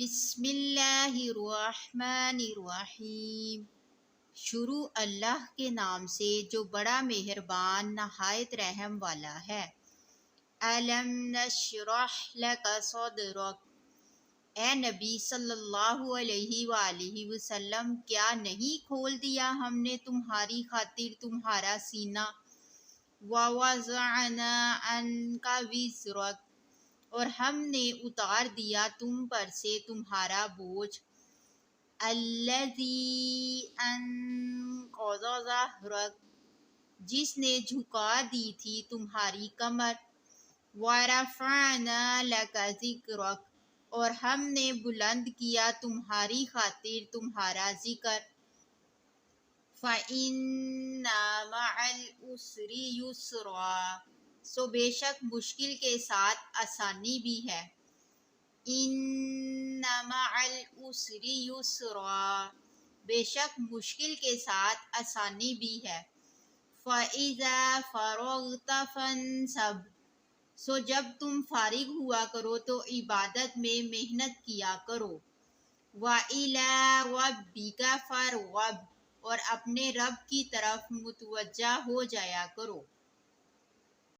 بسم اللہ الرحمن الرحیم۔ شروع اللہ کے نام سے جو بڑا مہربان نہایت رحم والا ہے۔ الم نشرح لک صدرک، اے نبی صلی اللہ علیہ وآلہ وسلم کیا نہیں کھول دیا ہم نے تمہاری خاطر تمہارا سینہ۔ ووضعنا عنک وزرک، اور ہم نے اتار دیا تم پر سے تمہارا بوجھ۔ الذی انقض ظہرک، جس نے جھکا دی تھی تمہاری کمر۔ ورفعنا لک ذکرک، اور ہم نے بلند کیا تمہاری خاطر تمہارا ذکر۔ فإن مع العسر یسرا، سو بے شک مشکل کے ساتھ آسانی بھی ہے۔ ان مع العسر یسرا، بے شک مشکل کے ساتھ آسانی بھی ہے۔ فإذا فرغت فانصب، سو جب تم فارغ ہوا کرو تو عبادت میں محنت کیا کرو۔ وإلی ربک فارغب، اور اپنے رب کی طرف متوجہ ہو جایا کرو۔